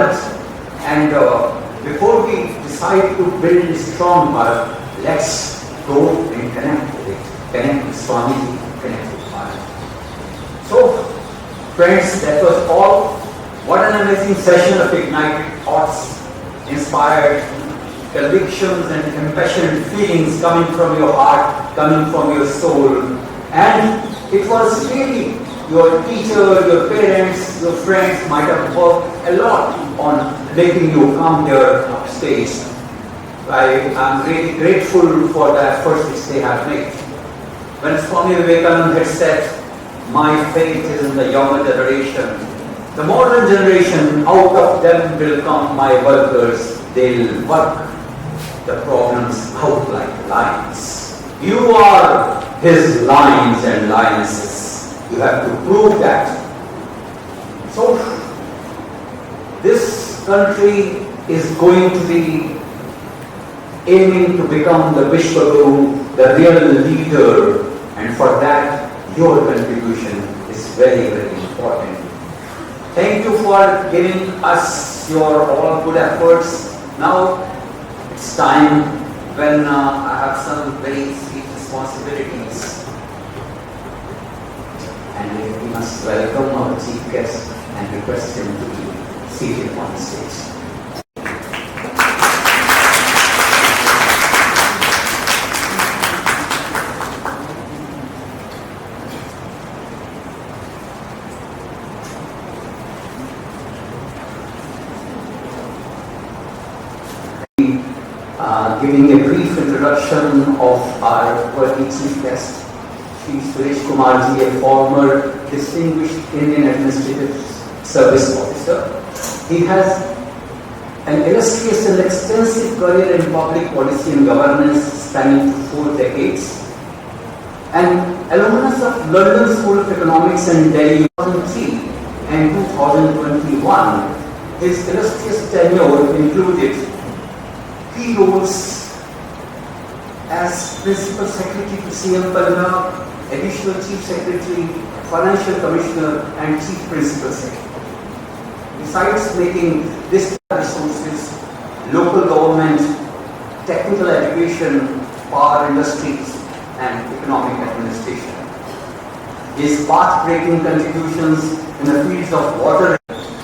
And before we decide to build a strong Bharat, let's go and connect with it. Connect with Swamiji, connect with Bharat. So, friends, that was all. What an amazing session of ignited thoughts, inspired convictions and impassioned feelings coming from your heart, coming from your soul. And it was really your teacher, your parents, your friends might have worked a lot on making you come here upstage. I am really grateful for the efforts which they have made. When Swami Vivekananda had said, "My faith is in the younger generation. The modern generation, out of them will come my workers. They'll work the problems out like lions." You are his lions and lionesses. You have to prove that. So, this country is going to be aiming to become the Vishwaguru, the real leader, and for that, your contribution is very, very important. Thank you for giving us your all good efforts. Now, it's time when I have some very sweet responsibilities. And we must welcome our chief guest and request him to be seated on stage. Giving a brief introduction of our worthy chief guest, Shri Suresh Kumarji, a former distinguished Indian Administrative Service officer. He has an illustrious and extensive career in public policy and governance spanning 4 decades. An alumnus of London School of Economics and Delhi 2003 and 2021, his illustrious tenure included key roles as Principal Secretary to CM Palna, Additional Chief Secretary, Financial Commissioner and Chief Principal Secretary. Besides making this resources, local government, technical education, power industries and economic administration. His path-breaking contributions in the fields of water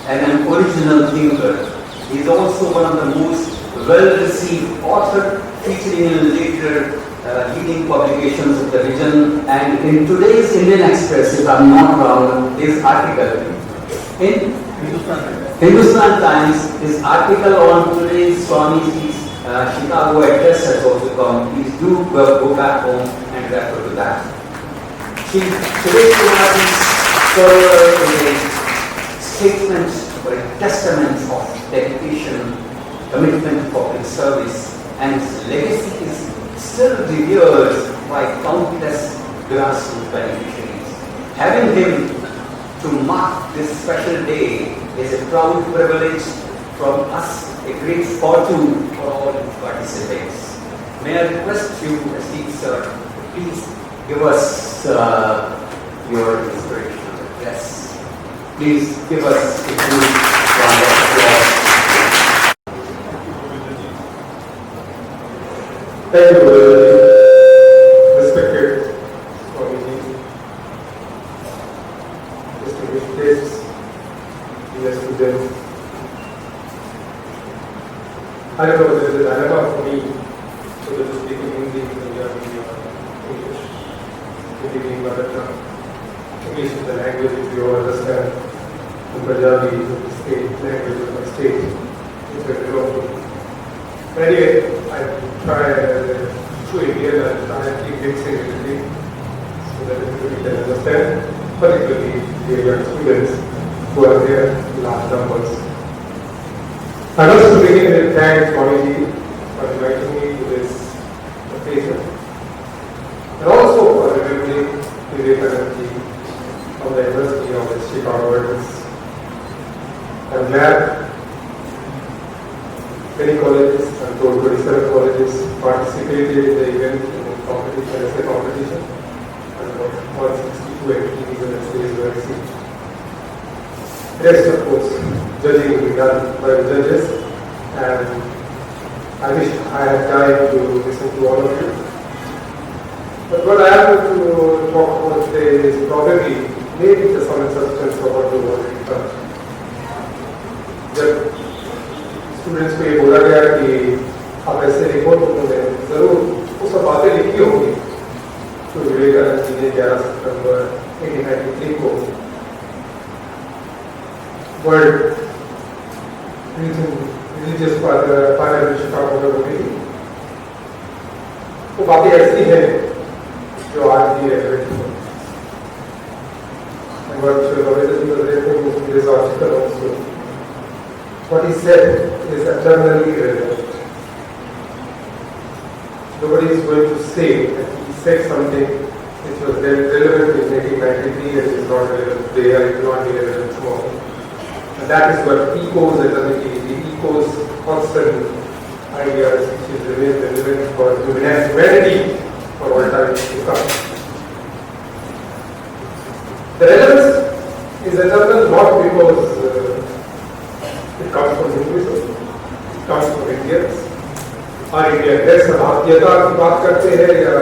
and an original thinker. He is also one of the most well-received author, featuring in later leading publications of the region. And in today's Indian Express, if I am not wrong, his article in Hindustan Times, his article on today's Swamiji's Chicago address has also come. Please do go back home and refer to that. Today's Kumarji's is a statement or a testament of dedication, commitment to public service, and his legacy is still revered by countless grassroots beneficiaries. Having him to mark this special day is a proud privilege from us, a great fortune for all participants. May I request you, esteemed sir, please give us your inspirational address. Please give us a good round of applause. Thank you, respected Swamiji, distinguished guests, dear students. I don't know, there is a dilemma for me whether to speak in Hindi, Punjabi, or English. Hindi being mother tongue. English is the language which we all understand, and Punjabi is the state language of my state. It's very local. Anyway, I try through India and try to keep mixing everything so that everybody can understand, particularly the young students who are there in large numbers. I also begin with thanks Swamiji for inviting me to this occasion, and also for remembering Vivekananda of the University of Chicago. I'm glad many colleges, and 27 colleges participated in the event in the competition, as a competition, and 162 entities in the state were received. Rest, of course, judging will be done by the judges, and I wish I had time to listen to all of you. But what I have to talk about today is probably maybe the sum and substance of what we already done. जब students को ये बोला गया कि आप ऐसे report उन्होंने जरूर वो सब बातें लिखी होंगी तो विवेकानंद जी ने 11 सितंबर 1893 को वर्ल्ड रिलीजियस फाइनल शिकागो में बोली थी। वो बातें ऐसी हैं जो आज भी रेलेवेंट हैं। And what Ramakrishna was referring to in this article also, what he said is eternally relevant. Nobody is going to say that he said something which was relevant in 1893 and is not relevant today or it will not be relevant tomorrow. And that is what echoes eternity, the echoes constant ideas which is remain relevant for humanity for all time to come. The relevance is eternal not because it comes from Hinduism, it comes from Indians. और India गैर भारतीयता की बात करते हैं या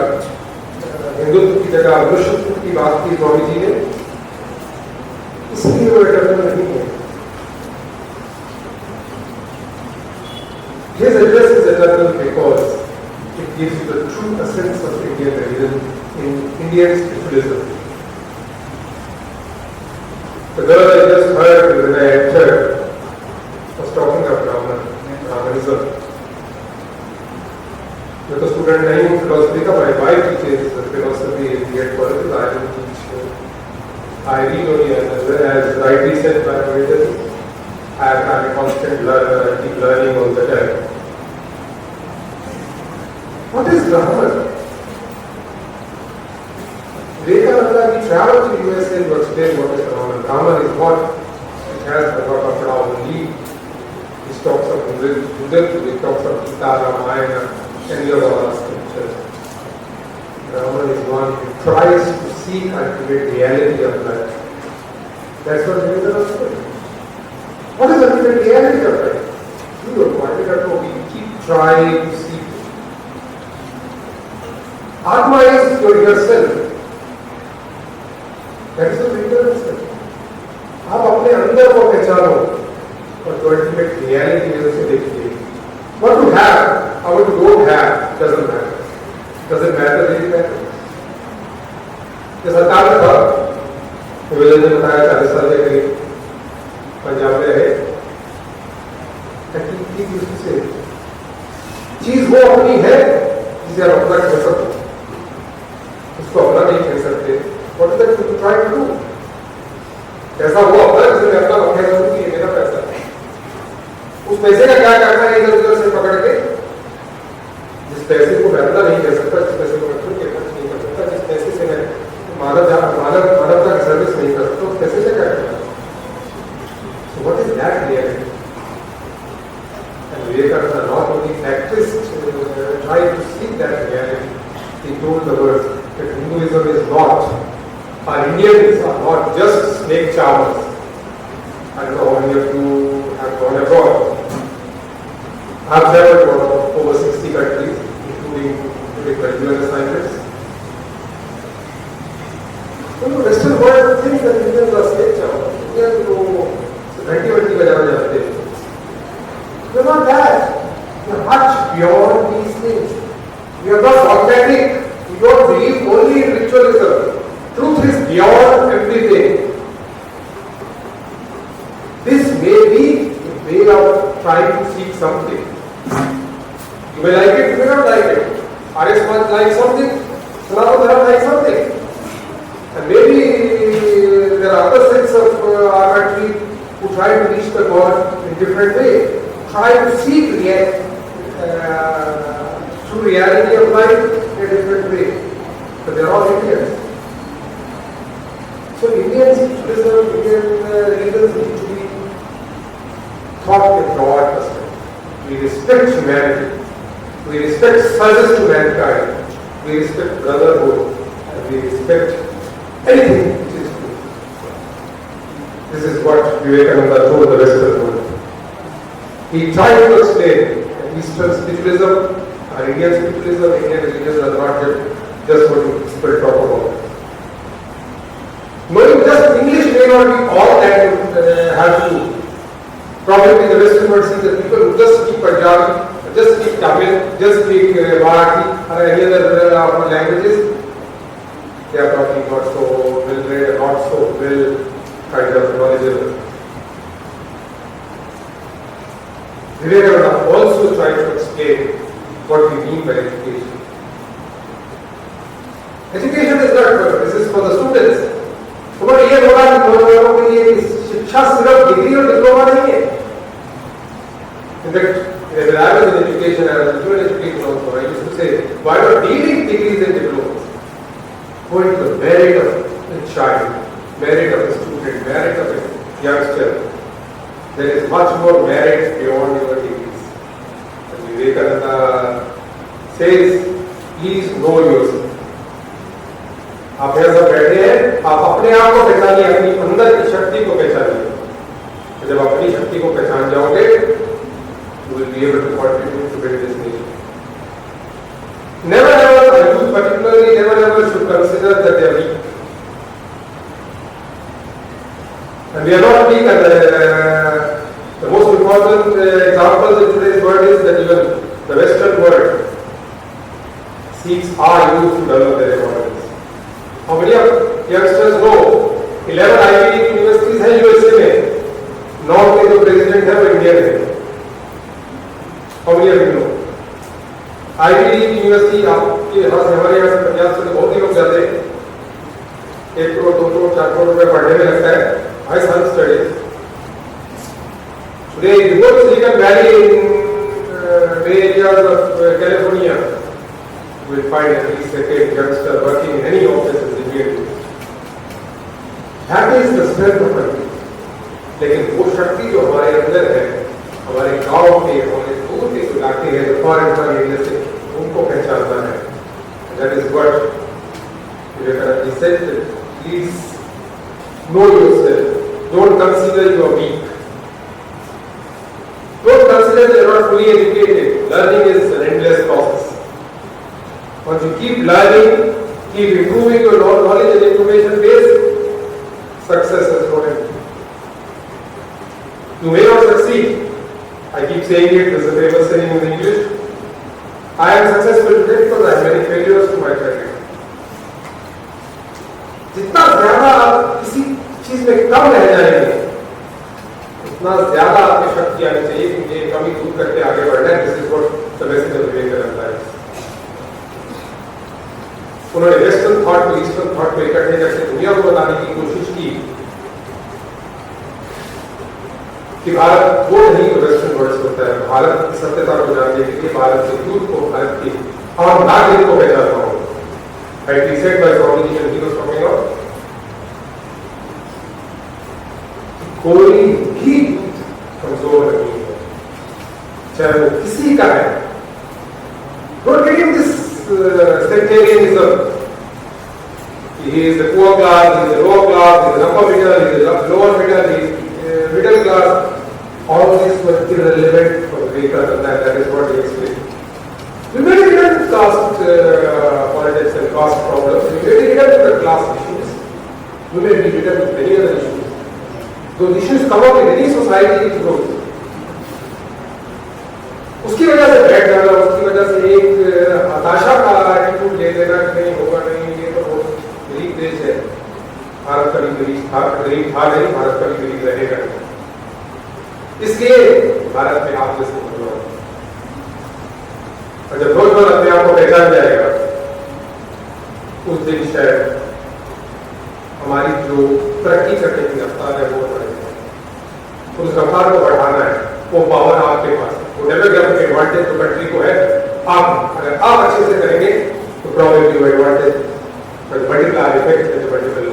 हिंदुत्व की जगह मनुष्यत्व की बात की स्वामी जी ने, इसलिए वो एटर्नल नहीं है। His address is eternal because it gives you the true essence of Indian religion in Indian spiritualism. The girl I just heard when I entered was talking of Brahmanism. मैं तो स्टूडेंट नहीं हूँ philosophy का, my wife teaches philosophy in B.Ed colleges. I don't teach. I read only as rightly said by Ramakrishna. I am a constant learner, keep learning all the time. What is Brahman? Vivekananda, he traveled to USA to explain what is Brahman. Brahman is what it has Bhagavad only. He talks of Buddhism, he talks of Gita, Ramayana, any of our scriptures. Brahman is one who tries to seek ultimate reality of life. That's what Vivekananda said. What is ultimate reality of life? You don't want it, we keep trying to seek it. Atma is your yourself. That is what Vivekananda said. आप अपने अंदर को पहचानो और जो ultimate reality है उसे देखिए. What you have or what you don't have doesn't matter. Doesn't matter, really matter. ये सरकार ने कहा, विवेक ने बताया 40 साल के करीब पंजाब में रहे, से चीज वो अपनी है जिसे आप अपना कह सकते, उसको अपना नहीं कह सकते. What is that you try to do? ऐसा वो अपना जिसे मैं अपना कह सकूं कि ये मेरा पैसा है. उस पैसे का क्या करना है इधर उधर से पकड़ के, जिस पैसे को मैं अपना नहीं कह सकता, जिस पैसे को मैं खुद के खर्च नहीं कर सकता, जिस पैसे से मैं मानवता की सर्विस नहीं कर सकता, उस पैसे से क्या करना. So what is that reality? And Vivekananda not only practiced, tried to seek that reality. He told the world that Hinduism is not, our Indians are not just snake charmers. I don't know how many of you have gone abroad. I have traveled to over 60 countries, including graduate assignments. So the Western world thinks that Indians are snake charmers. Indians go घंटी बजाने जाते हैं. We are not that. We are much beyond these things. We are not dogmatic. We don't believe only in ritualism. Truth is beyond everything. This may be a way of trying to seek something. You may like it, you may not like it. Arya Samaj like something, Sanatana Dharma like something. And maybe there are other sects of our country who try to reach the God in different way, try to seek true reality of life in a different way. But they are all Indians. So Indian spiritualism, Indian religions need to be thought in broad perspective. We respect humanity, we respect service to mankind, we respect brotherhood, and we respect anything which is good. This is what Vivekananda told the Western world. He tried to explain that Eastern spiritualism, Indian spiritualism, Indian religions are not just what people talk about. Knowing just English may not be all that have to. Probably the Western world sees that people who just speak Punjabi, just speak Tamil, just speak Marathi or any other languages, they are probably not so well read, not so well kind of knowledgeable. Vivekananda also tried to explain what we mean by education. Education is not for, this is for the students. उन्होंने ये बोला कि नौजवानों के लिए शिक्षा सिर्फ degree और डिप्लोमा नहीं है. In fact, when I was in education, I was in education also. I used to say, why not needing degrees and diplomas? Go into the merit of a child, merit of a student, merit of a youngster. There is much more merit beyond your degrees. And Vivekananda says, please know yourself. आप यहाँ सब बैठे हैं, आप अपने आप को पहचानिए, अपनी अंदर की शक्ति को पहचानिए. जब अपनी शक्ति को पहचान जाओगे, you will be able to contribute to build this nation. Never ever, a youth particularly, never ever should consider that they are weak. And we are not weak, and the most important example in today's world is that even the Western world seeks our youth to develop their economies. How many of youngsters know 11 Ivy League universities हैं USA में, 9 के जो president है वो Indian है. How many of you know? Ivy League university आपके यहाँ से हमारे यहाँ से पंजाब से बहुत ही लोग जाते हैं. 1 करोड़ 2 करोड़ 4 करोड़ रुपए पढ़ने में लगता है. My son studies. Today you go to Silicon Valley in Bay areas of California, you will find at least a youngster working in any office as a Indian. That is the strength of country. लेकिन वो शक्ति जो हमारे अंदर है, हमारे गांव के, हमारे दूर के इलाके हैं, जो फॉरेन एरिया से, उनको पहचानना है. That is what Vivekananda said. Please know yourself. Don't consider you are weak. Don't consider that you are not fully educated. Learning is an endless process. Once you keep learning, keep improving your knowledge and information base, success is not empty. You may not succeed. I keep saying it, there's a famous saying in English. I am successful today because I have many failures to my career. जितना ज्यादा आप किसी चीज में कम रह जाएंगे, उतना ज्यादा आपकी शक्ति आनी चाहिए कि ये कमी दूर करके आगे बढ़ना है. This is what the message of Vivekananda है. उन्होंने वेस्टर्न थॉट को ईस्टर्न थॉट को इकट्ठे करके दुनिया को बताने की कोशिश की कि भारत वो नहीं जो वेस्टर्न वर्ल्ड से होता है. भारत की सत्यता को जानने के लिए भारत के दूत को, भारत की और नागरिक को पहचानता हूँ. Right, he said by combination he was talking about कोई भी कमजोर नहीं है, चाहे वो किसी का है. Don't get into this sectarianism. He is the poor class, he is the lower class, he is the upper middle, he is the lower middle, he is middle class. All these were irrelevant for Vivekananda, and that is what he explained. We may get into caste politics and caste problems. We may get into the class issues. We may be get into many other issues. Those issues come up in any society it grows. उसकी वजह से बैठ जाना, उसकी वजह से एक हताशा का एटीट्यूड ले लेना कि नहीं होगा, नहीं, ये तो बहुत गरीब देश है. भारत कभी गरीब था नहीं, भारत कभी गरीब रहेगा नहीं. इसलिए भारत में आप जैसे नौजवान, और जब नौजवान अपने आप को पहचान जाएगा, उस दिन शायद हमारी जो तरक्की करने की रफ्तार है वो बढ़ेगी. उस रफ्तार को बढ़ाना है, वो पावर आपके पास है. वो डेवलपमेंट एडवांटेज तो कंट्री को है. आप अगर आप अच्छे से करेंगे तो problem you advantage multiplier effect है, जो मल्टीपल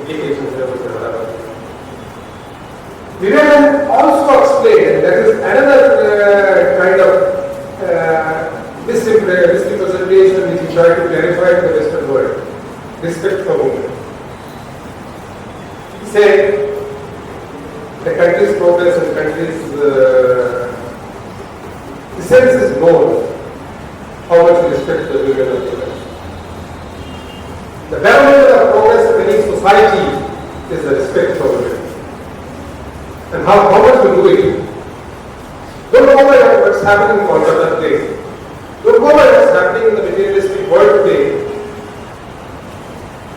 implications है वो ज्यादा बढ़ेगा. Vivekananda also explained, and that is another kind of misrepresentation which he tried to clarify to the Western world: respect for women. He said, known how much we respect the women of the country. The barometer of progress of any society is the respect for women. And how much we do it. Don't go by what's happening in Kolkata today. Don't go by what's happening in the materialistic world today.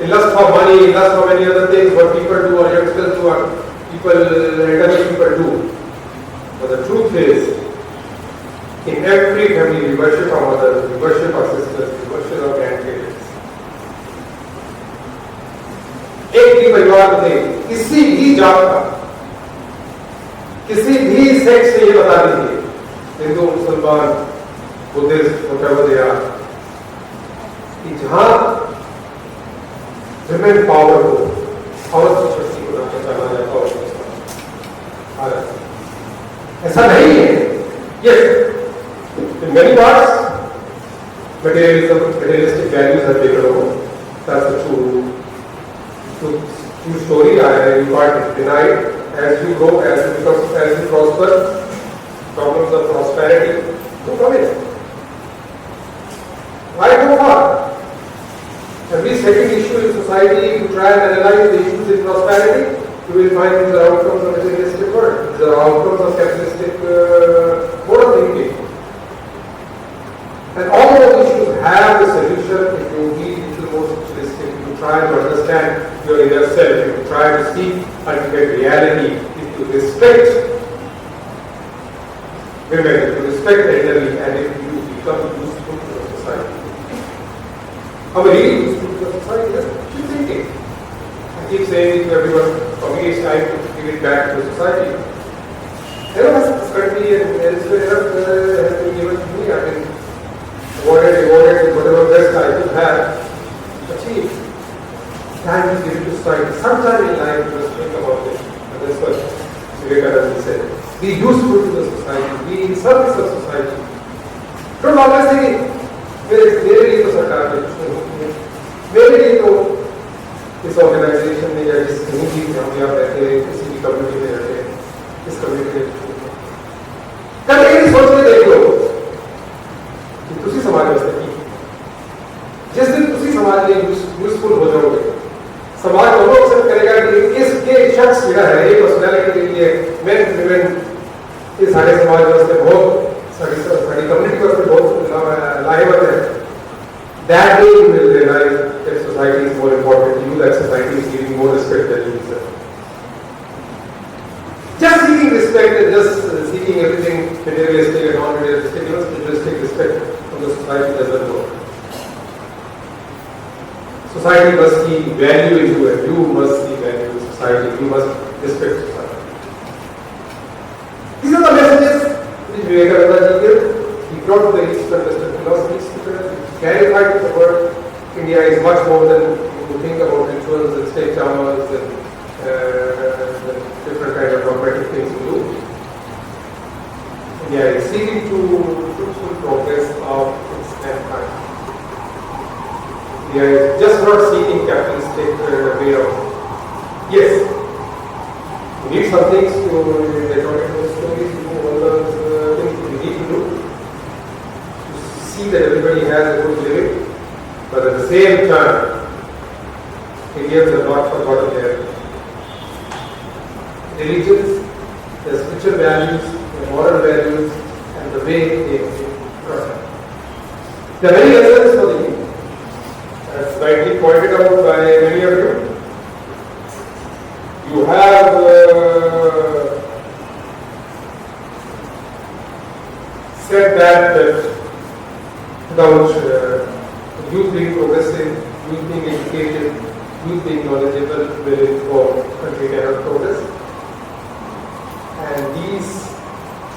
In lust for money, in lust for many other things, what people do or youngsters do or elderly people do. But the truth is, in every family we worship our mothers, we worship our sisters, we worship our grandparents. एक भी परिवार में किसी भी जात का, किसी भी सेक्स से ये बता दीजिए, हिंदू, मुसलमान, बुद्धिस्ट, whatever they are, कि जहां women power हो, औरत की शक्ति को ना पहचाना जाता हो, ऐसा नहीं है। Yes, in many parts, materialistic values have taken over. That's the true story. You can't deny it. As you grow, as you prosper, problems of prosperity will come in. Why go far? Every second issue in society, if you try and analyze the issues in prosperity, you will find these are outcomes of materialistic world. These are outcomes of capitalistic mode of thinking. And all of those issues have a solution if you be a little more socialistic, if you try to understand your inner self, if you try to see ultimate reality, if you respect women, if you respect the elderly, and if you become useful to the society. How really useful to the society? Just keep thinking. I keep saying to everyone, for me it's time to give it back to the society. This country and elsewhere has been given to me. I mean, rewarded, whatever best I could have achieved. Time to give it to society. Sometime in life, you must think about it. And that's what Vivekananda said. Be useful to the society. Be in service of society. Don't always think, मेरे लिए तो सरकार ने कुछ नहीं किया, मेरे लिए तो इस ऑर्गेनाइजेशन में या जिस कहीं भी हम यहाँ रहते हैं, किसी भी कम्युनिटी में रहते हैं, इस कम्युनिटी में कभी कभी सोच के देख लो कि तुसी समाज वास्ते की जिस दिन तुसी समाज में यूजफुल हो जाओगे, समाज वो एक्सेप्ट करेगा कि इसके शख्स मेरा है, ये पर्सनैलिटी के लिए मेन वुमेन ये सारे समाज वास्ते बहुत सारी कम्युनिटी वास्ते बहुत लाहेवंद है। That day you will realize that society is more important to you, that society is giving more respect than you deserve. Just seeking respect and just seeking everything materialistic and non-materialistic, materialistic respect from the society doesn't work. Society must see value in you, and you must see value in society. You must respect society. These are the messages which Vivekananda ji gave. He brought to the Eastern Western philosophies. He clarified to the world India is much more than you think about rituals and state chamas and different kind of dogmatic things to do. India is seeking to fruitful progress of its mankind. India is just not seeking capitalistic way of. Yes, we need some things to recording those stories, to do all those things we need to do to see that everybody has a good living, but at the same time, Indians have not forgotten their religions, their spiritual values, their moral values, and the way they prosper. There are many lessons for the Indian, as rightly pointed out by many of you. You have said that without youth being progressive, youth being educated, youth being knowledgeable, will inform country cannot progress. And these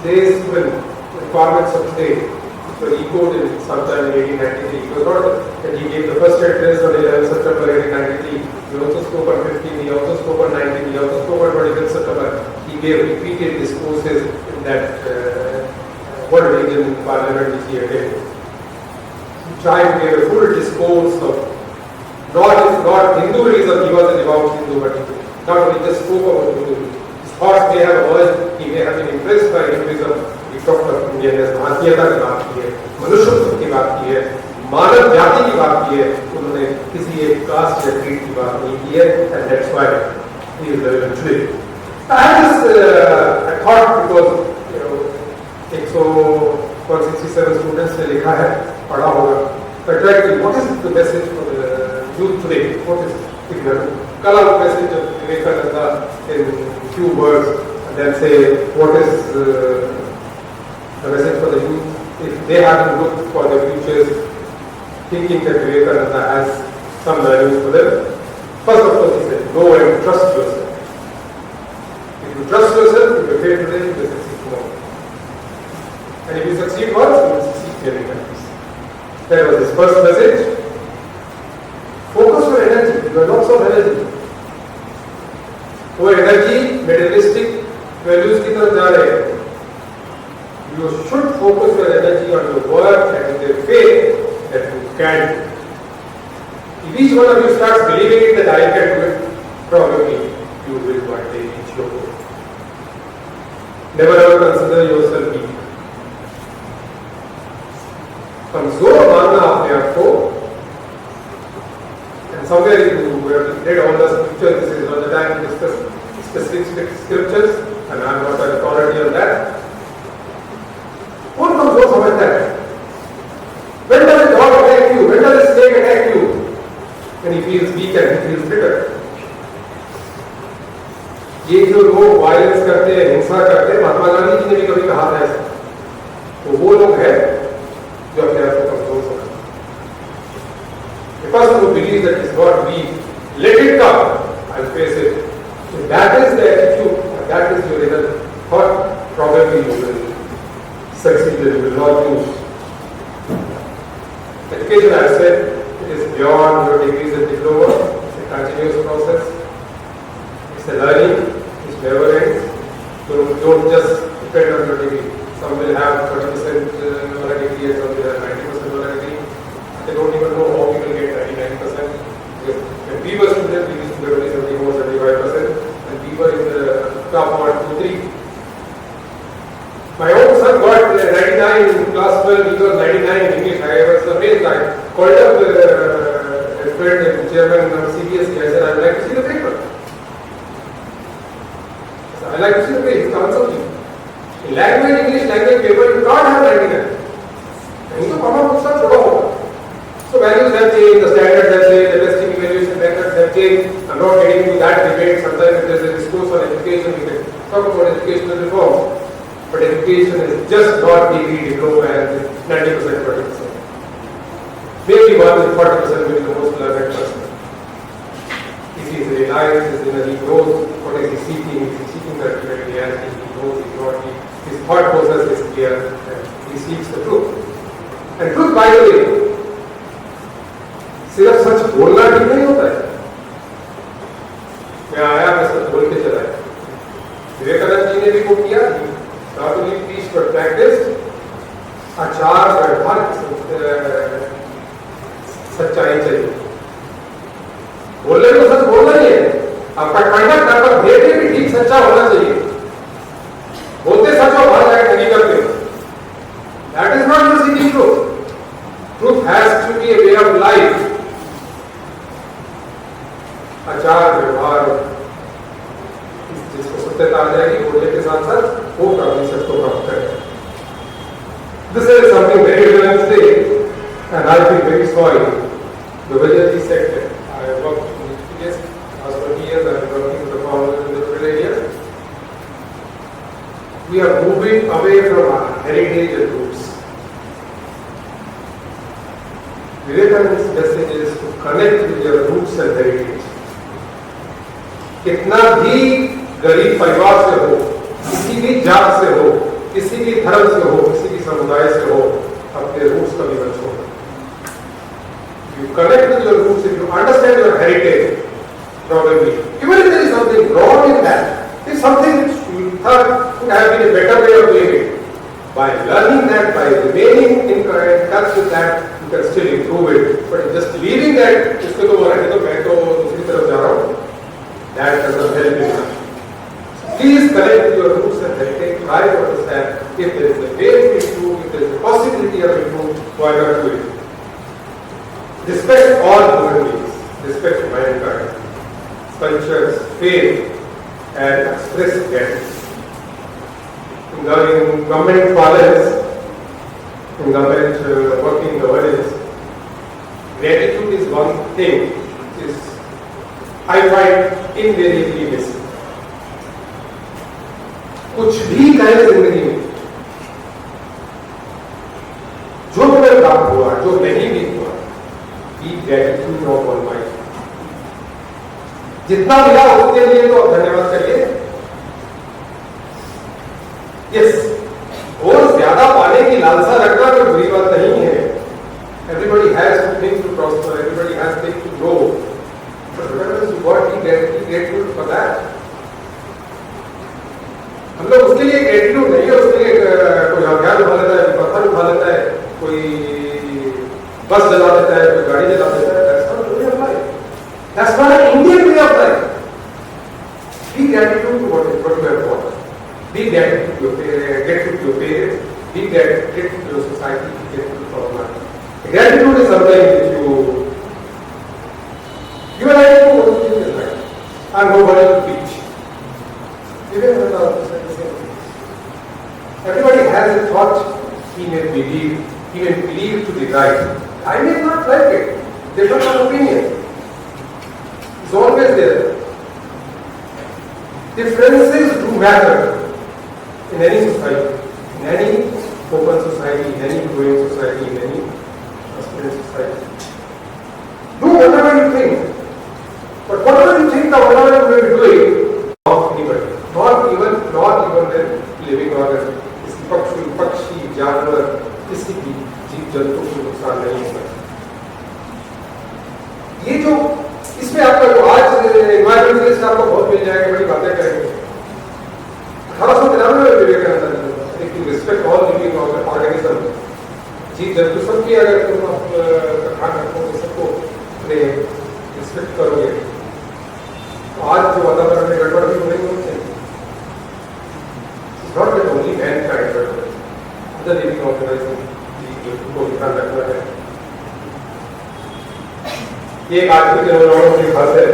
days, when the requirements of today, which were echoed in sometime in 1893, it was not that he gave the first address on 11 September 1893. He also spoke on 15, he also spoke on 19, he also spoke on 25th September. He gave repeated discourses in that World Religion Parliament which he attended. He tried to give a full discourse of not Hinduism, he was a devout Hindu, but he not only just spoke about Hinduism. His thoughts may have emerged he may have been impressed by Hinduism. We talked of Indianness, भारतीयता की बात की है, मनुष्यत्व की बात की है, मानव जाति की बात की है, उन्होंने किसी एक कास्ट या क्रीड की बात नहीं की है, and that's why he is relevant today. I had this, I thought because 167 students ने लिखा है, पढ़ा होगा. I tried to, what is the message for the youth today? What is it? Kala message of Vivekananda in few words, and then say what is the message for the youth if they have to look for their futures, thinking that Vivekananda has some values for them. First of all, he said, know and trust yourself. If you trust yourself, if you fail today, you will succeed tomorrow. And if you succeed once, you will succeed many times. That was his first message. Focus your energy, you have lots of energy. वो energy materialistic values की तरफ जा रहे हैं. You should focus your energy on your work and the faith that you can do. If each one of you starts believing it that I can do it, probably you will one day reach your goal. Never ever consider yourself weak. कमजोर मानना अपने आप को. And somewhere you have read all the scriptures. This is all the time to discuss specific scriptures, and I am not an authority on that. कौन कमजोर समझता है? When does a dog attack you? When does a snake attack you? When he feels weak and he feels bitter. ये जो लोग violence करते हैं, हिंसा करते हैं, महात्मा गांधी जी ने भी कभी कहा था ऐसा. तो वो लोग हैं जो अपने आप को कमजोर समझते हैं. The person who believes that he is not weak, let it come, I will face it. If that is the attitude, that is your inner thought, probably you will succeed and you will not lose. Education, I have said, it is beyond your degrees and diploma. It's a continuous process. It's a learning. It never ends. So don't just depend on your degree. Some will have 30% on a degree and some will have 90% on a degree. They don't even know how people get 99%. Because when we were students, we used to get only 74, 75%. And we were in the top 1, 2, 3. My own son got 99 in class 12, he got 99 in English. I was amazed. I called up a friend and chairman of CBSE. I said, I would like to see the paper. I said, I like to see the paper. He comes up to me. In language, English language paper, you can't have 99. And he said, Mama, what's that? So values have changed, the standards have changed, the testing evaluation methods have changed. I'm not getting into that debate. Sometimes if there's a discourse on education, we can talk about educational reforms. But education is just not degree, diploma and 90%, 40%. Maybe one is 40% will be the most learned person. If he realizes his inner, he knows what is he seeking. Is he seeking that reality? He knows he's not. His thought process is clear and he seeks the truth. And truth, by the way, सिर्फ सच बोलना ठीक नहीं होता है. मैं आया, मैं सच बोल के चला. विवेकानंद जी ने भी वो किया. Not only preached but practiced. आचार व्यवहार सच्चाई चाहिए. बोलने में सच बोलना ही है. आपका कंडक्ट, आपका बिहेवियर भी ठीक सच्चा होना चाहिए. बोलते सच और बाहर जाकर नहीं करते. That is not the seeking truth. Truth has to be a way of life. आचार व्यवहार जिसको सत्यता आ जाएगी बोलने के साथ साथ वो काफी सच को प्राप्त करेगा. This is something very relevant today, and I feel very sorry. The Vijay said that I have worked in experience last 20 years. I have been working with the founders in different areas. We are moving away from our heritage and roots. Vivekananda's message is to connect with your roots and heritage. कितना भी गरीब परिवार से हो, किसी भी जात से हो, किसी भी धर्म से हो, किसी भी समुदाय से हो, अपने रूट्स कभी मत छोड़ो. You connect with your roots, if you understand your heritage, probably, even if there is something wrong in that, if something which you thought could have been a better way of doing it, by learning that, by remaining in touch with that, you can still improve it. But just leaving that, इसको तो बोला तो मैं तो दूसरी तरफ जा रहा हूँ, that doesn't help you. Please connect with your roots and heritage. try to understand if there is a way to improve, if there is a possibility of improvement, why not do it? Respect all human beings, respect mankind. Cultures fail and express gratitude. In government parlance, in government working governance, gratitude is one thing which is I find invariably missing. कुछ भी कहे जिंदगी में, जो तुम्हें प्राप्त हुआ, जो नहीं भी हुआ, be gratitude of Almighty. जितना मिला उसके लिए तो धन्यवाद करिए. यस, और ज्यादा पाने की लालसा रखना कोई बुरी बात नहीं है. Everybody has things to prosper, everybody has things to grow. But whatever you got, be grateful for that. हम लोग उसके लिए ग्रेटिट्यूड नहीं है, उसके लिए कोई हथियार उठा लेता है, पत्थर उठा लेता है, कोई बस जला देता है, कोई गाड़ी जला देता है. That's not the way of life. That's not an Indian way of life. Be gratitude to what you have got. Be gratitude to your parents. Be gratitude to your society. Be gratitude for life. Gratitude is something which you are like to what you is right. And nobody to teach. Everybody has a thought he may believe to be right. I may not like it. They don't have opinion. It's always there. Differences do matter in any society, in any open society, in any growing society, in any aspiring society. Do whatever you think. But whatever you think or whatever you may be doing, not anybody. Not even when living organism. पक्षी जानवर किसी भी जीव जंतु को नुकसान नहीं होगा. ये जो इसमें आपका जो आज एनवायरमेंट से आपको बहुत मिल जाएगा, बड़ी बातें करेंगे. 1893 में विवेकानंद ने कि रिस्पेक्ट ऑल लिविंग ऑर्गेनिज्म, जीव जंतु सबकी अगर तुम ध्यान रखोगे, सबको अपने रिस्पेक्ट करोगे, तो आज जो वातावरण में गड़बड़ भी नहीं होनी चाहिए. Not that only mankind, but other living organisms को ध्यान रखना है. ये आजकल के नौजवानों की खास है.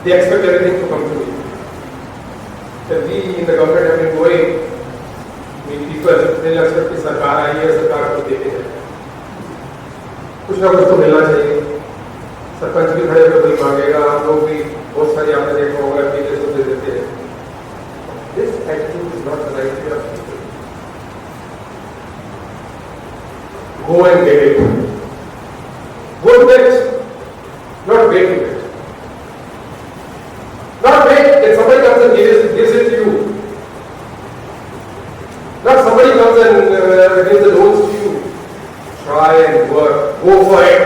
They expect everything to come to me. That we in the government have been going, we people they expect कि सरकार आई है, सरकार को देते हैं. कुछ ना कुछ तो मिलना चाहिए. सरपंच भी खड़े होकर कोई मांगेगा, हम लोग भी बहुत सारी आपने देखा होगा पीछे से दे देते हैं. This attitude is not the right way of people. Go and get it. Go to it, not wait to it. Not wait that somebody comes and gives it to you. Not somebody comes and gives the loans to you. Try and work. Go for it.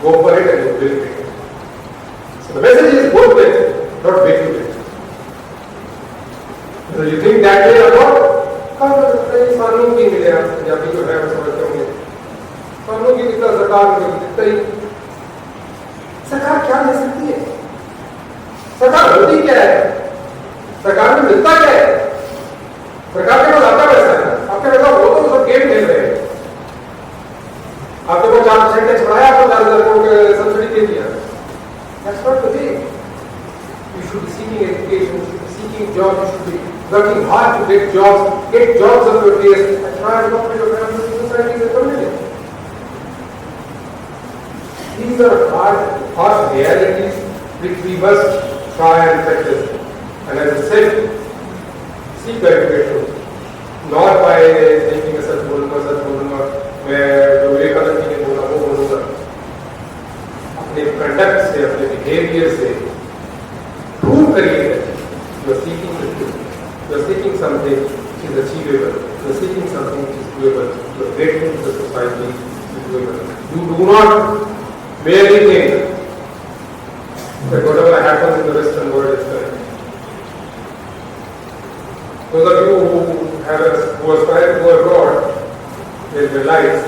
Go for it and you will get it. So the message is go to it, not wait to it. So you think that way or not? कानून की मिले आप पंजाबी जो है वो समझते होंगे. कानून की कितना सरकार में कितना ही सरकार क्या ले सकती है? सरकार होती क्या है? सरकार में मिलता क्या है? सरकार के पास आता पैसा है. आपके पैसा वो तो सब गेम खेल रहे हैं. आपके को 4% टैक्स बढ़ाया, आपको 4,000 करोड़ सब्सिडी दे दिया. That's not the way. You should be seeking education, you should be seeking jobs, you should be working hard to get jobs of your taste, and try and operate your family, society, and community. These are harsh realities which we must try and practice. And as I said, seek education, not by thinking सच बोलूंगा, मैं जो विवेकानंद जी ने बोला वो बोलूंगा. अपने conduct से, अपने बिहेवियर से प्रूव करिए you are seeking the truth. You are seeking something which is achievable. You are seeking something which is doable. You are grateful to the society which is doable. You do not merely think that whatever happens in the Western world is correct. Those of you who aspire to go abroad, they realize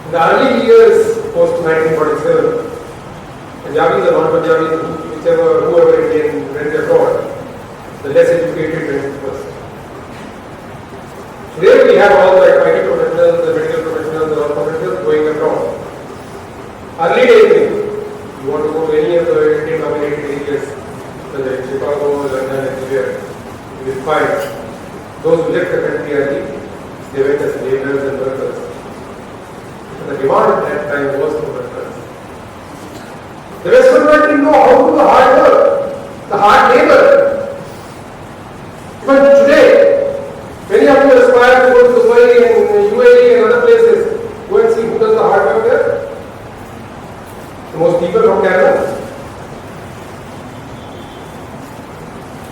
in the early years post 1947, Punjabis or non-Punjabis, whoever Indian went abroad, the less educated 20%. Today we have all the IT professionals, the medical professionals, the law professionals going abroad. Early days, you want to go to any of the Indian dominated areas, whether it's Chicago, London, anywhere, you will find those who left the country early, they went as laborers and workers. The demand at that time was for workers. The Western world didn't know how to do the hard work, the hard labor. But today, many of you aspire to go to Dubai and UAE and other places. Go and see who does the hard work there. The most people from Canada.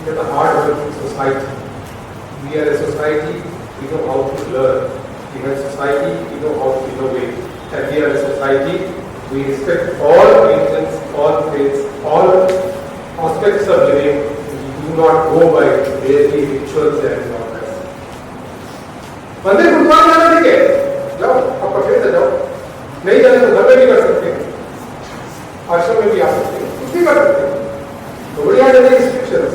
We are the hard working society. We are a society, we know how to learn. We are a society, we know how to innovate. And we are a society, we respect all religions, all faiths, all aspects of living. We do not go by daily rituals and all that. मंदिर गुरुद्वारा जाना ठीक है, जाओ, आपका faith है, जाओ. नहीं जाने तो घर में भी कर सकते हैं, आश्रम में भी आ सकते हैं, कुछ भी कर सकते हैं. Nobody has any restrictions.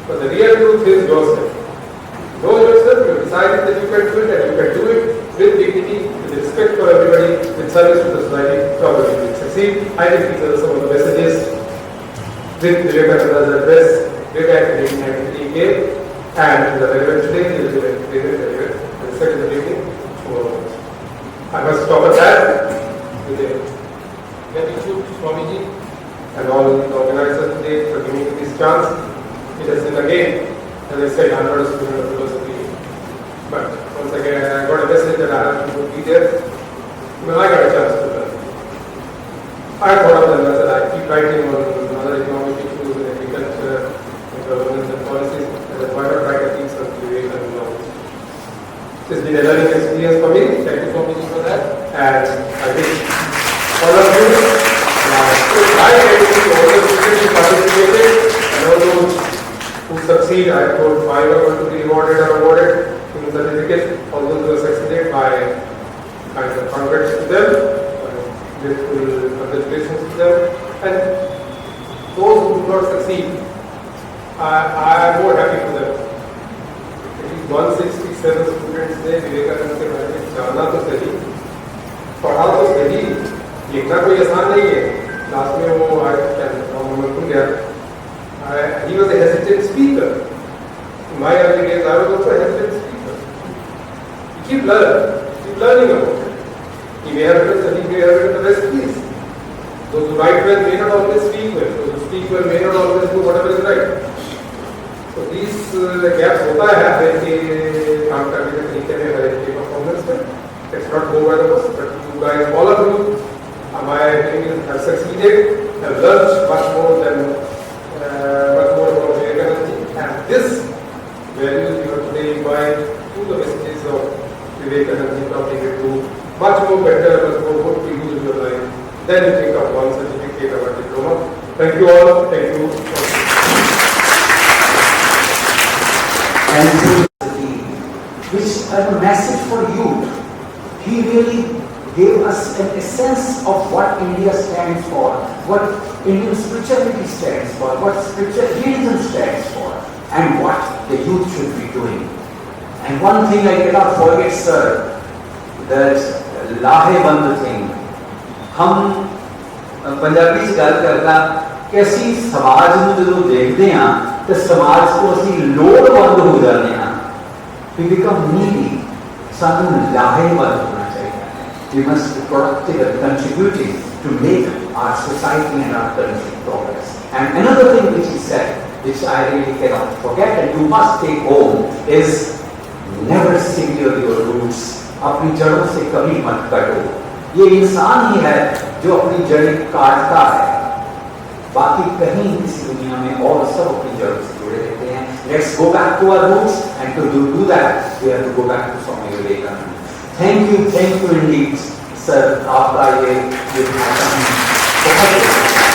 But the real truth is yourself. Know yourself, you decided that you can do it and you can do it with dignity, with respect for everybody, with service to the society, probably you will succeed. I think these are some of the messages with Vivekananda's address way back in 1893 came, and the relevant today is very relevant. As I said in the beginning, I must stop at that with a gratitude to Swamiji and all the organizers today for giving me this chance. It has been again, as I said, I'm not a student of philosophy, but once again I got a message that I have to be there. Well, I got a chance to learn. I thought of the method. I keep writing on other economic issues and agriculture and governance and policies, and then why not write a piece on Vivekananda knowledge. It's been a learning experience for me. Thank you so much for that. And I think all of you, I thank you to all the students who participated and all those who succeed. I told 5 are going to be rewarded or awarded in certificates. All those who are succeeded by kind of congrats to them, grateful congratulations to them, and those who do not succeed, I am more happy for them. At least 167 students ने विवेकानंद के बारे में जाना तो सही, पढ़ा तो सही, लिखना कोई आसान नहीं है. लास्ट में वो भूल गया. He was a hesitant speaker. In my early days, I was also a hesitant speaker. You keep learning about it. He may have been studying, may have been the best piece. Those who write well may not always speak well. Those who speak well may not always do whatever is right. So these gaps होता है हर एक के काम करने के तरीके में, हर एक के परफॉर्मेंस में. Let's not go by the bus, but you guys, all of you, my opinion, have succeeded, have learned much more about Vivekananda, and this values you are today imbibe to the messages of Vivekananda, talking it to much more better, much more good to use in your life than you think of one certificate or a diploma. Thank you all. Thank you. And which are a message for youth. He really gave us an essence of what India stands for, what Indian spirituality stands for, what spiritual religion stands for, and what the youth should be doing. And one thing I cannot forget, sir, that लाहेबंद thing. हम पंजाबी च गल करदा कि असी समाज ਨੂੰ ਜਦੋਂ ਦੇਖਦੇ ਹਾਂ ਤੇ ਸਮਾਜ ਤੋਂ ਅਸੀਂ ਲੋੜਵੰਦ ਹੋ ਜਾਂਦੇ ਹਾਂ. We become needy. ਸਾਨੂੰ ਲਾਹੇਬੰਦ ਹੋਣਾ ਚਾਹੀਦਾ ਹੈ. We must be productive and contributing to make our society and our country progress. And another thing which he said, which I really cannot forget and you must take home, is never sever your roots. अपनी जड़ों से कभी मत कटो. ये इंसान ही है जो अपनी जड़ें काटता है, बाकी कहीं इस दुनिया में और सब अपनी जड़ों से जुड़े रहते हैं. Let's go back to our roots, and to do that we have to go back to Swami Vivekananda. Thank you indeed, sir. आपका ये भाषण बहुत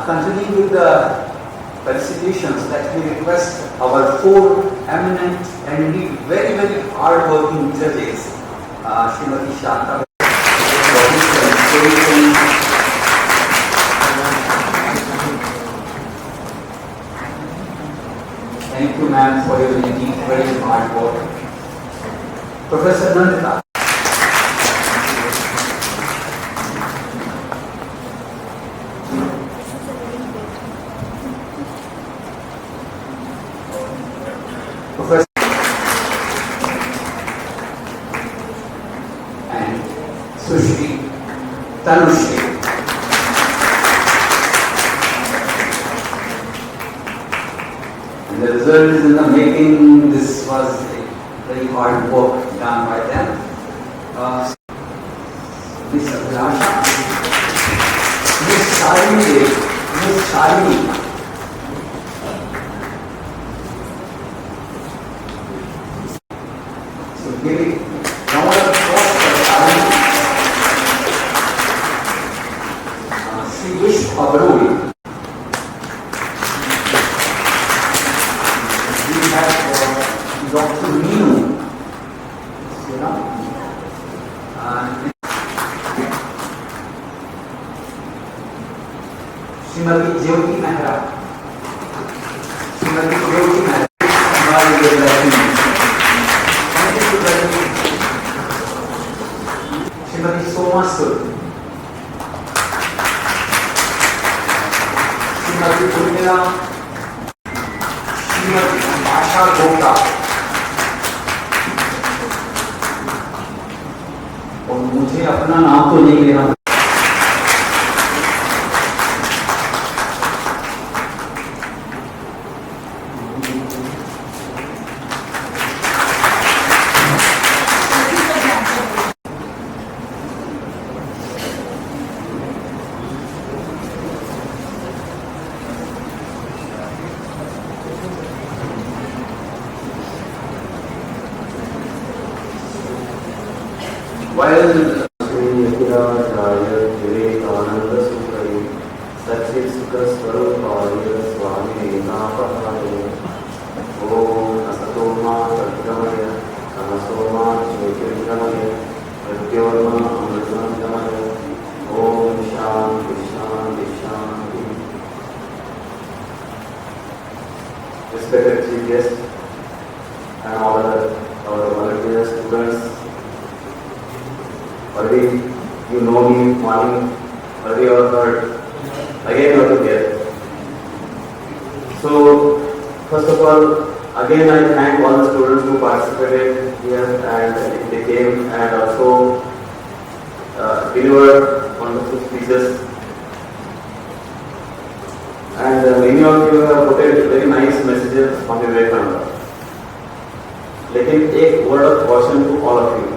continuing with the felicitations, that we request our 4 eminent and indeed very, very hard-working judges, Srimati Shanta. Thank you, ma'am, for your indeed very hard work. Professor Nandita. Professor and Sushri Tanushri. And the result is in the making. This was a very hard work done by them. Miss Abhilasha, Miss Shalini, Miss Shalini. So give it round of applause for Shalini. She wished Abroli. We have Dr. Meenu, you know, Srimati Jyoti Mehra, Srimati Jyoti Mehra, Srimati Soma Sur, Srimati Purnila, Srimati Asha Gupta. और मुझे अपना नाम तो नहीं लेना। While respected chief guest and all our volunteers, students, already you know me, morning, already you have heard, again you are here. So, first of all, again I thank all the students who participated here and they came and also delivered wonderful speeches. And many of you have put very nice messages on the Vivekananda. Lekin एक word of caution to all of you.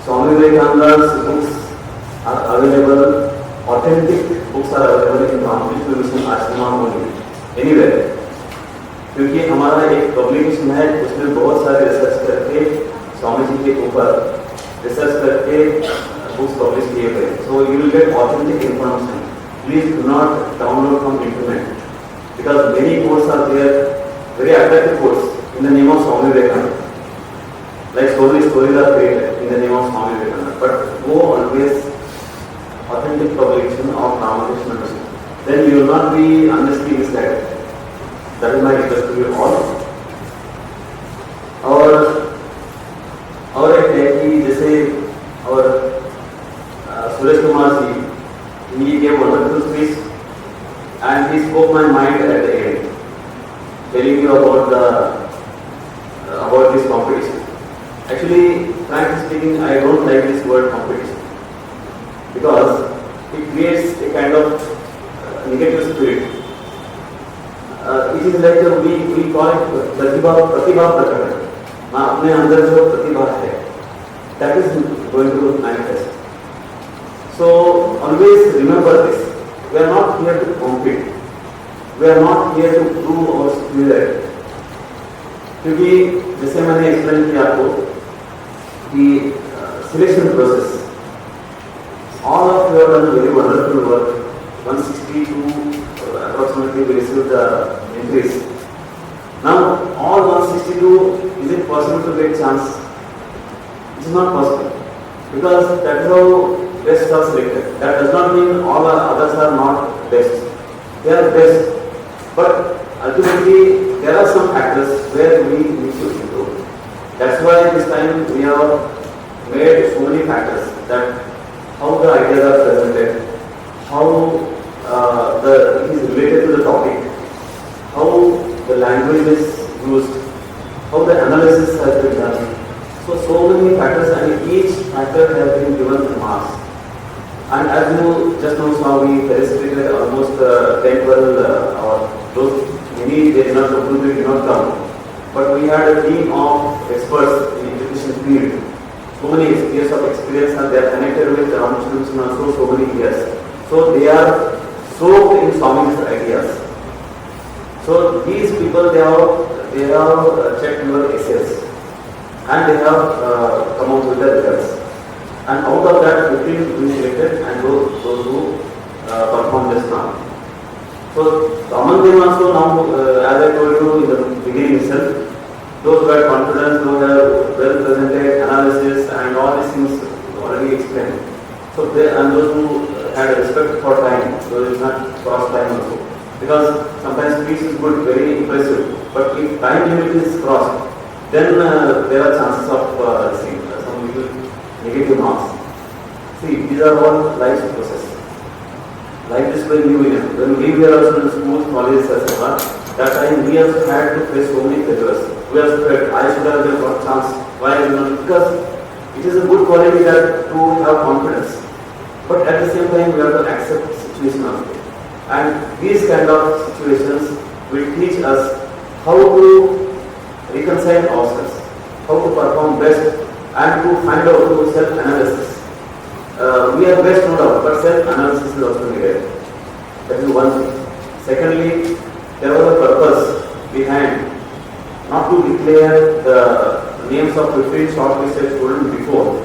Swami Vivekananda's books are available, authentic books are available in Ramakrishna Mission Ashrama only, anywhere. क्योंकि हमारा एक publication है, उसमें बहुत सारे research करके स्वामी जी के ऊपर रिसर्च करके बुक्स पब्लिश किए गए. So you will get authentic information. Please do not download from internet because many quotes are there, very attractive quotes in the name of Swami Vivekananda. Like so many stories are created in the name of Swami Vivekananda. But go always authentic publication of Ramakrishna Mission. Then you will not be honestly misled. That is my request to you all. और एक है कि जैसे और Suresh Kumar ji, he gave wonderful speech and he spoke my mind at the end, telling you about this competition. Actually, frankly speaking, I don't like this word competition because it creates a kind of negative spirit. It is like we call it प्रतिभा प्रकरण. ना अपने अंदर जो प्रतिभा है, that is going to manifest. So always remember this. We are not here to compete. We are not here to prove our superiority. क्योंकि जैसे मैंने explain किया आपको कि selection process, all of you have done very wonderful work. 162 approximately we received the entries. Now all 162, is it possible to get chance? It is not possible. Because that is how best are selected. That does not mean all the others are not best. They are best. But ultimately, there are some factors where we need to improve. That's why this time we have made so many factors, that how the ideas are presented, how it is related to the topic, how the language is used, how the analysis has been done. So many factors, and each factor has been given a marks. And as you just now saw, we participated almost 10, 12 or those many they did not come. But we had a team of experts in education field. So many years of experience, and they are connected with Ramakrishna also so many years. So they are soaked in Swami's ideas. So these people, they have checked your essays, and they have come out with the results. And out of that, 15 we selected, and those who performed just now. So among them also now, as I told you in the beginning itself, those who had confidence, those who have well presented analysis and all these things already explained. So they, and those who had respect for time, so it is not cross time also. Because sometimes speech is good, very impressive, but if time limit is crossed, then there are chances of seeing some little negative marks. See, these are all life process. Like this when we were also in schools, colleges, etc., that time we also had to face so many failures. We also felt, I should have got chance. Why? Because it is a good quality that to have confidence. But at the same time, we have to accept the situation also. And these kind of situations will teach us how to reconcile ourselves, how to perform best, and to find out through self-analysis. We are best no doubt, but self-analysis is also needed. That is one thing. Secondly, there was a purpose behind not to declare the names of 15 shortlisted students before.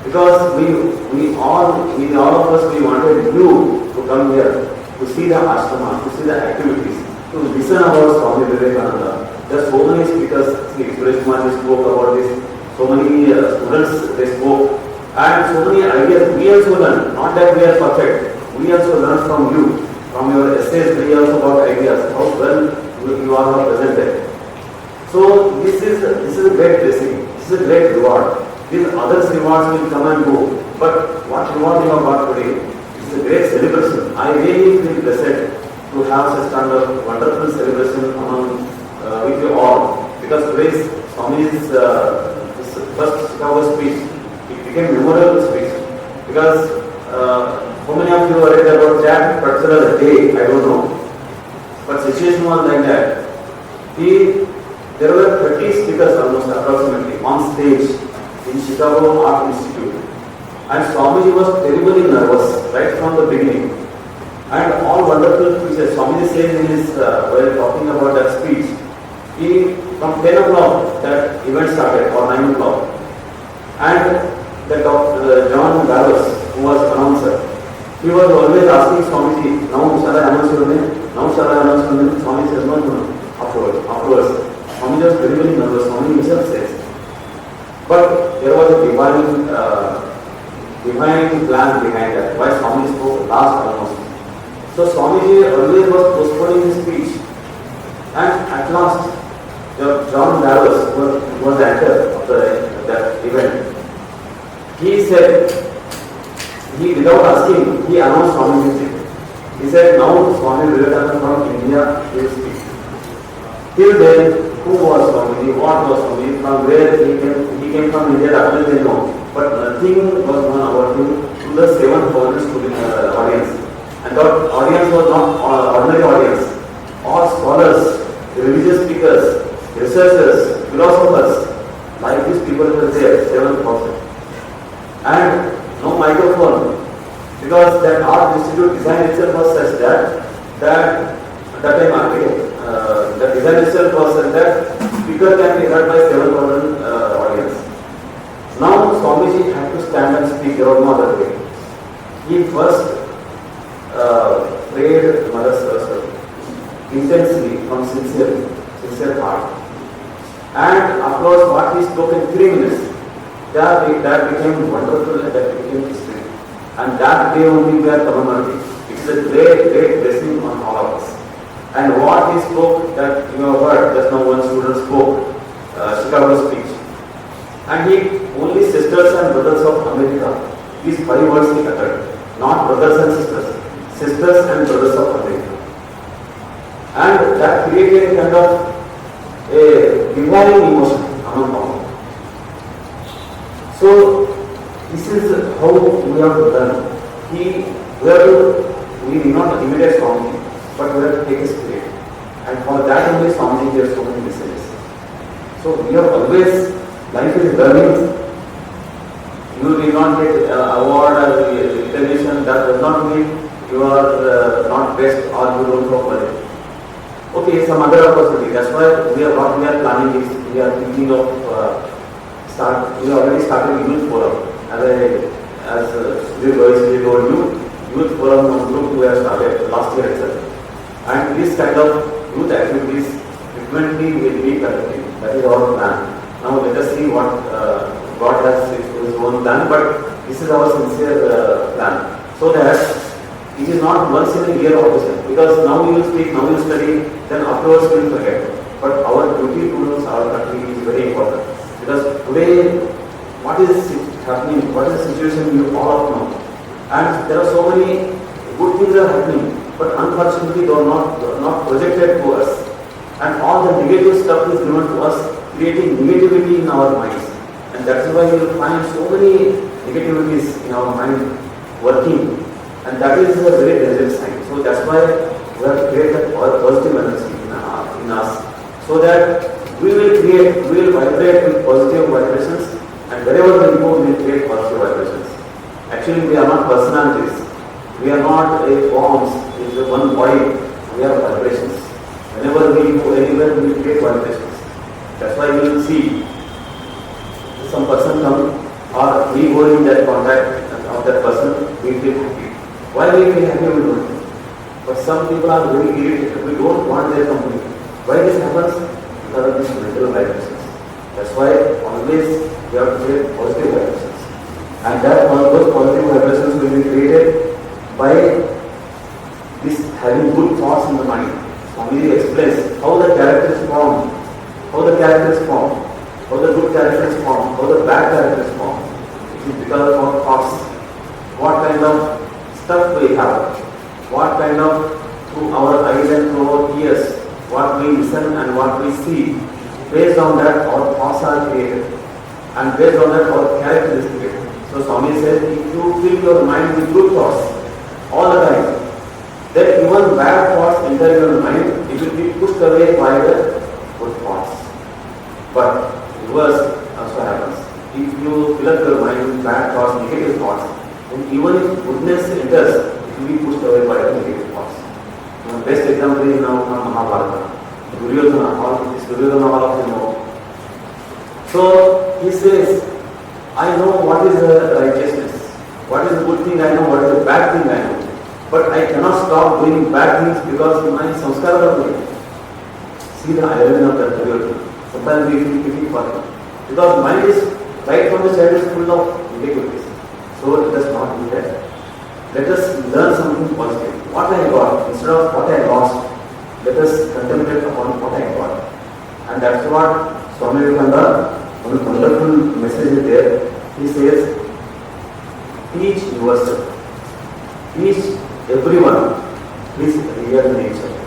Because we all of us, we wanted you to come here to see the Ashrama, to see the activities, to listen about Swami Vivekananda. There are so many speakers, Suresh Kumar spoke about this, so many students they spoke, and so many ideas we also learned. Not that we are perfect, we also learned from you, from your essays. We also got ideas how well you are presented. So this is a great blessing. This is a great reward. These other rewards will come and go, but what reward you have got today is a great celebration. I really feel blessed to have such kind of wonderful celebration among with you all, because today's Swami's first Chicago speech, it became memorable speech, because how many of you are read about that particular day, I don't know, but situation was like that. There were 30 speakers almost approximately on stage in Chicago Art Institute, and Swamiji was terribly nervous right from the beginning, and all wonderful speeches. Swamiji says in his while talking about that speech, from 10 o'clock that event started, or 9 o'clock, and the John Gallows, who was announcer, he was always asking Swamiji, now shall I announce your name? Now shall I announce your name? Swamiji says, no, afterwards. Swamiji was very nervous, Swamiji himself says. But there was a divine plan behind that, why Swamiji spoke last almost. So Swamiji always was postponing his speech, and at last, John Gallows was the actor of that event. He said, without asking, he announced Swamiji's name. He said, now Swami Vivekananda from India will speak. Till then, who was Swamiji, what was Swamiji, from where he came from India, that they know. But nothing was known about him to the 7,000 student audience. And that audience was not ordinary audience. All scholars, religious speakers, researchers, philosophers, like these people were there, 7,000. And no microphone, because that art institute design itself was such that the design itself was such that speaker can be heard by 7,000 audience. Now Swamiji had to stand and speak, there was no other way. He first prayed Mother Saraswati intensely, from sincerely, sincere heart. And of course, what he spoke in 3 minutes, that became wonderful and that became history. And that day only we are commemorating. It is a great, great blessing on all of us. And what he spoke, that you have heard, just now one student spoke, Chicago speech. And he only sisters and brothers of America. These 5 words he uttered. Not brothers and sisters. Sisters and brothers of America. And that created a kind of a divine emotion among all. So this is how we have done. We did not imitate Swami, but we have to take a spirit. And for that only Swami gives so many messages. So we have always, life is learning. You did not get award or recognition, that does not mean you are not best or you don't know quality. Okay, some other opportunity. That's why what we are planning is we are thinking of we already started youth forum. As Sudhir told you, youth forum group we have started last year itself. And this kind of youth activities frequently will be conducted. That is our plan. Now let us see what God has his own plan, but this is our sincere plan. So that it is not once in a year obviously, because now we will speak, now we will study, then afterwards we will forget. But our duty towards our country is very important. Because today, what is happening, what is the situation you all of know? And there are so many good things are happening, but unfortunately they are not projected to us. And all the negative stuff is given to us, creating negativity in our minds. And that's why you will find so many negativities in our mind working. And that is a very dangerous sign. So that's why we have to create that positive energy in us. So that we will vibrate with positive vibrations, and wherever we go, we will create positive vibrations. Actually, we are not personalities. We are not a forms. It is one body. We are vibrations. Whenever we go anywhere, we will create vibrations. That's why you will see some person come, or we go in that contact of that person, we feel happy. Why we feel happy, we don't know. But some people are very irritated. We don't want their company. Why this happens? Because of these mental vibrations. That's why always we have to create positive vibrations. And that those positive vibrations will be created by this having good thoughts in the mind. Swamiji explains how the character is formed, how the character is formed, how the good character is formed, how the bad character is formed. It is because of our thoughts. What kind of stuff we have, what kind of, through our eyes and through our ears, what we listen and what we see, based on that our thoughts are created, and based on that our character is created. So Swami says, if you fill your mind with good thoughts all the time, then even bad thoughts enter your mind, it will be pushed away by the good thoughts. But reverse also happens. If you fill up your mind with bad thoughts, negative thoughts, then even if goodness enters, it will be pushed away by the negative thoughts. The best example is now from Mahabharata. Duryodhana, all of them know. So he says, I know what is the righteousness, what is the good thing I know, what is the bad thing I know. But I cannot stop doing bad things because my samskara are good. See the irony of that Duryodhana. Sometimes we feel pity for him. Because mind is, right from the child, is full of negativities. So let us not do that. Let us learn something positive. What I got, instead of what I lost, let us contemplate upon what I got. And that's what Swami Vivekananda, one wonderful message is there. He says, teach yourself, teach everyone his real nature.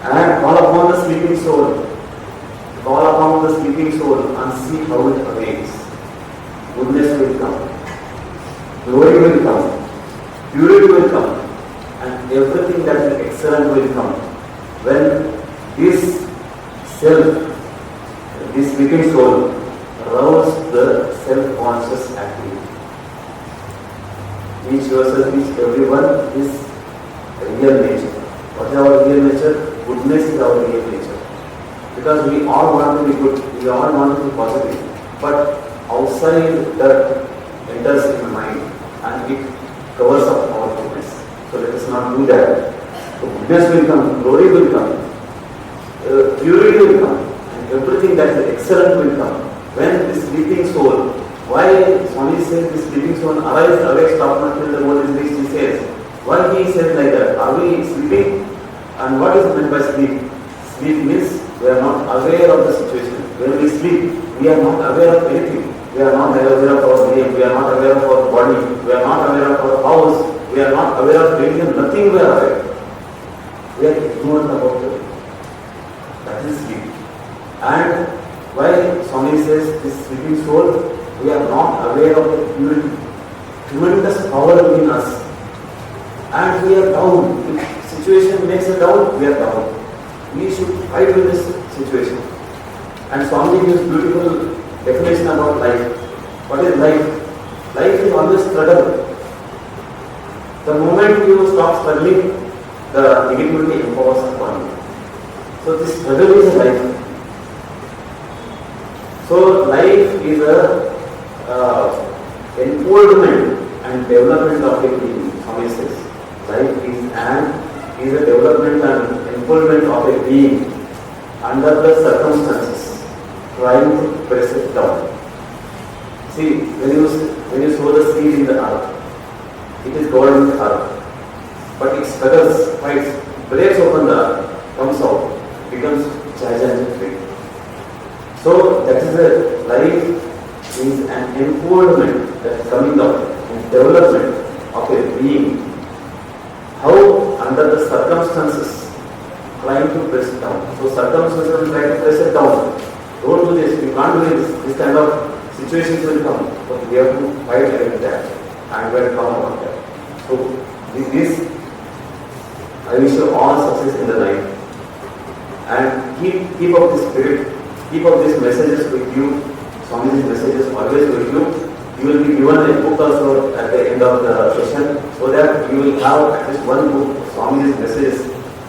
And call upon the sleeping soul. Call upon the sleeping soul and see how it awakes. Goodness will come. Glory will come. Purity will come. And everything that is excellent will come. When this self, this sleeping soul, rouse the self-conscious activity. Teach yourself, teach everyone his real nature. What is our real nature? Goodness is our real nature. Because we all want to be good, we all want to be positive. But outside that enters in the mind and it covers up our goodness. So let us not do that. So goodness will come, glory will come. the purity will come, and everything that is excellent will come. When the sleeping soul, why Swami says the sleeping soul, arise, awake, stop not till the goal is reached, he says. Why he says like that? Are we sleeping? And what is meant by sleep? Sleep means we are not aware of the situation. When we sleep, we are not aware of anything. We are not aware of our name, we are not aware of our body, we are not aware of our house, we are not aware of religion, nothing we are aware. We are ignorant about it. That is sleep. And why Swami says this sleeping soul, we are not aware of the purity, tremendous power within us. And we are down. If situation makes us down, we are down. We should fight with this situation. And Swami gives beautiful definition about life. What is life? Life is always struggle. The moment you stop struggling, the negativity empowers upon you. So this struggle is a life. So life is a enfoldment and development of a being. Swami says, life is a development and enfoldment of a being under the circumstances, trying to press it down. See, when you sow the seed in the earth, it is covered in the earth, but it struggles, fights, breaks open the earth, comes out, becomes gigantic tree. So that is a life is an enfoldment that is coming out and development of a being. How under the circumstances trying to press it down. So circumstances will try to press it down. Don't do this, you can't do this, this kind of situations will come. But we have to fight against that and we have to come about that. So with this, I wish you all success in the life. And keep up this spirit, keep up these messages with you. Swami's messages always with you. You will be given a book also at the end of the session, so that you will have at least one book of Swami's messages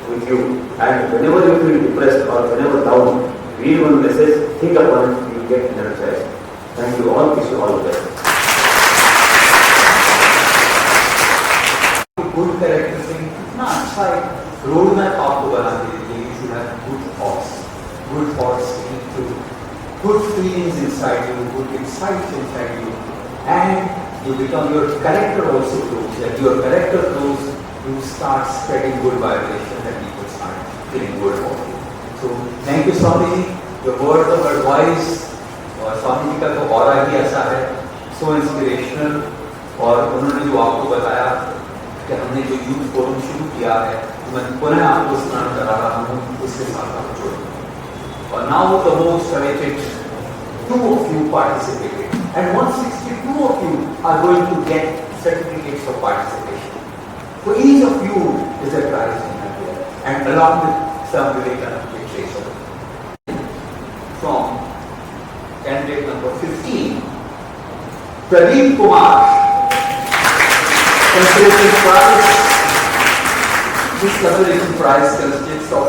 with you. And whenever you feel depressed or whenever down, read one message, think upon it, you will get energized. Thank you all, wish you all the best. Good characteristic, ना अच्छा है, road map आपको बना देगी. You should have good thoughts lead to good feelings inside you, good insights inside you, and you become your character also grows. As your character grows, you start spreading good vibration and people start feeling good about you. So thank you Swami, your words of advice और स्वामी जी का तो aura ही ऐसा है, so inspirational. और उन्होंने जो आपको बताया कि हमने जो यूथ फोरम शुरू किया है, मैं पुनः आपको स्मरण करा रहा हूँ, उसके साथ आप जुड़े. और now the most awaited 2 of you participated, and 162 of you are going to get certificates of participation. For each of you is a prize in there, and along with some Vivekananda literature. From candidate number 15, Pradeep Kumar. Consideration prize. This consideration prize consists of